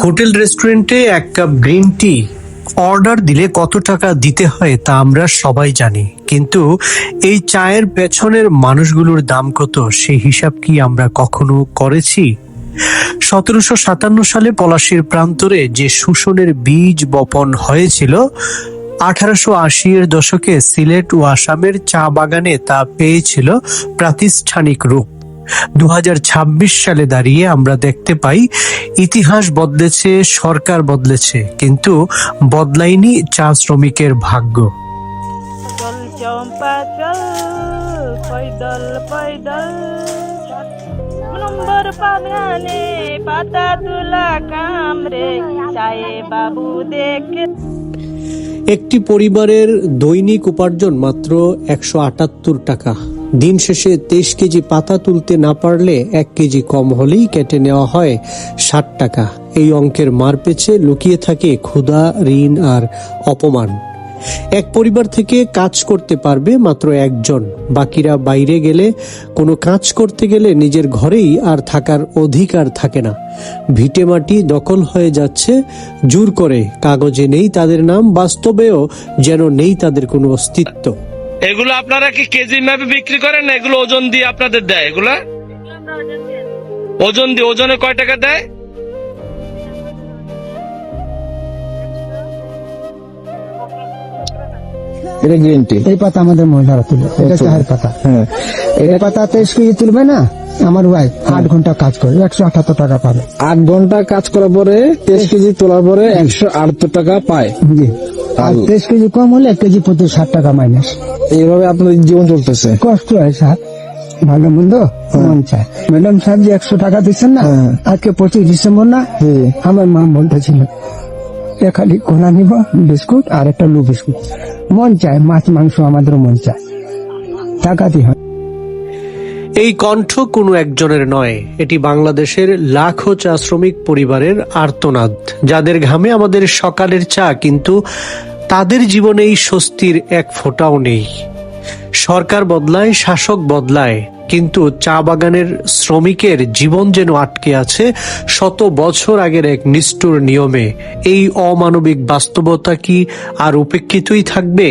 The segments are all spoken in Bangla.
হোটেল রেস্টুরেন্টে এক কাপ গ্রিন টি অর্ডার দিলে কত টাকা দিতে হয় তা আমরা সবাই জানি, কিন্তু এই চায়ের পেছনের মানুষগুলোর দাম কত সেই হিসাব কি আমরা কখনো করেছি? 1757 সালে পলাশীর প্রান্তরে যে শোষণের বীজ বপন হয়েছিল, 1880-এর দশকে সিলেট ও আসামের চা বাগানে তা পেয়েছিল প্রাতিষ্ঠানিক রূপ। 2026 সালে দাঁড়িয়ে আমরা দেখতে পাই ইতিহাস বদলেছে, সরকার বদলেছে, কিন্তু বদলায়নি চা শ্রমিকের ভাগ্য। একটি পরিবারের দৈনিক উপার্জন মাত্র 178 টাকা। দিন শেষে 23 কেজি পাতা তুলতে না পারলে 1 কেজি কম হলেই কেটে নেওয়া হয় 60 টাকা। এই অঙ্কের মারপেছে লুকিয়ে থাকে ক্ষুধা, ঋণ আর অপমান। এক পরিবার থেকে কাজ করতে পারবে মাত্র একজন, বাকিরা বাইরে গেলে, কোনো কাজ করতে গেলে নিজের ঘরেই আর থাকার অধিকার থাকে না। ভিটে মাটি দখল হয়ে যাচ্ছে জোর করে, কাগজে নেই তাদের নাম, বাস্তবেও যেন নেই তাদের কোনো অস্তিত্ব। এগুলো আপনারা কি কেজি ম্যাপে বিক্রি করেন না এগুলো ওজন দিয়ে আপনাদের দেয়? এগুলা ওজন দিয়ে, ওজনে কয় টাকা দেয়? এটা গ্রিন টি। এই পাতা আমাদের মহিলারা তুলে, এটা চায়ের পাতা। হ্যাঁ, এই পাতা 23 কেজি তুলবে না, আমার ওয়াইফ 8 ঘন্টা কাজ করে 178 টাকা পাবে। 8 ঘন্টা কাজ করার পরে 23 কেজি তোলার পরে 178 টাকা পায়। জি, আর 23 কেজি কম হলে 1 কেজি প্রতি 60 টাকা মাইনাস। এইভাবে আপনাদের জীবন চলতেছে। কষ্ট হয় স্যার, ভালো মন্দ মন চায়। ম্যাডাম সাহেব যে 100 টাকা দিচ্ছেন না, আজকে 25 ডিসেম্বর না, আমার মা বলতেছিল খালি কোলা নিব, বিস্কুট আর একটা লু বিস্কুট। মন চায়, মাছ মাংস আমাদেরও মন চায়, টাকা দিয়ে হয়। এই কণ্ঠ কোনো একজনের নয়, এটি বাংলাদেশের লাখো চা শ্রমিক পরিবারের আর্তনাদ, যাদের ঘামে আমাদের সকালের চা, কিন্তু তাদের জীবনে এই স্বস্তির এক ফোঁটাও নেই। সরকার বদলায়, শাসক বদলায়, কিন্তু চা বাগানের শ্রমিকের জীবন যেন আটকে আছে শত বছর আগের এক নিষ্ঠুর নিয়মে। এই অমানবিক বাস্তবতা কি আর উপেক্ষিতই থাকবে?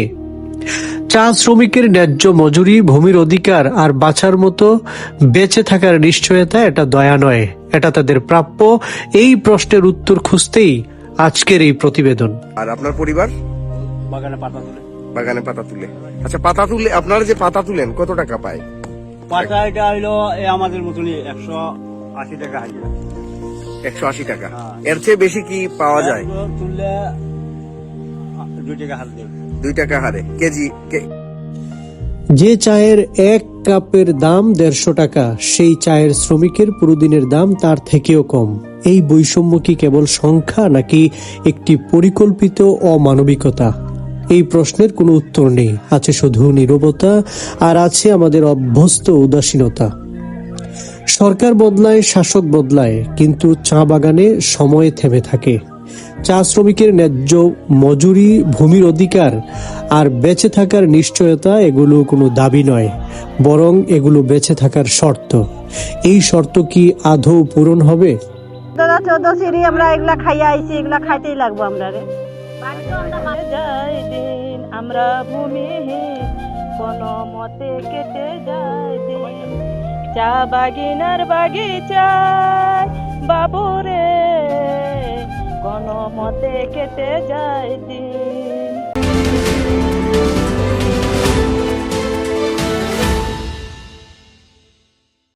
চা শ্রমিকের ন্যায্য মজুরি, ভূমির অধিকার আর বাঁচার মতো বেঁচে থাকার নিশ্চয়তা, এটা দয়া নয়, এটা তাদের প্রাপ্য। এই প্রশ্নের উত্তর খুঁজতেই আজকের এই প্রতিবেদন। আর আপনার পরিবার? বাগানে পাতা তুলে। বাগানে পাতা তুলে। আচ্ছা, পাতা তুলে, আপনারা যে পাতা তুলেন কত টাকা পায়? পাতা এটা হইলো আমাদের মতনই 180 টাকা হাজিরা। 180 টাকা। এর চেয়ে বেশি কি পাওয়া যায়? তুললে 2 টাকা হার দেবে। 2 টাকা হারে কেজি। যে চায়ের 1 কাপের দাম 150 টাকা, সেই চায়ের শ্রমিকের পুরো দিনের দাম তার থেকেও কম। এই বৈষম্য কি কেবল সংখ্যা, নাকি একটি পরিকল্পিত অমানবিকতা? এই প্রশ্নের কোনো উত্তর নেই, আছে শুধু নীরবতা, আর আছে আমাদের অভ্যস্ত উদাসীনতা। সরকার বদলায়, শাসক বদলায়, কিন্তু চা বাগানে সময় থেমে থাকে। চা শ্রমিকের ন্যায্য মজুরি, ভূমির অধিকার আর বেঁচে থাকার নিশ্চয়তা, এগুলো কোনো দাবি নয়, বরং এগুলো বেঁচে থাকার শর্ত। এই শর্ত কি আদৌ পূরণ হবে? 14 সিঁড়ি আমরা এগুলা খাইয়া আইছি, এগুলা খাইতেই লাগবো আমরা রে। যায় দিন আমরা ভূমিহীন, কোনো মতে কেটে যায় দিন। চা বাগিনার বাগিচায় বাবুরে, কোনো মতে কেটে যায় দিন।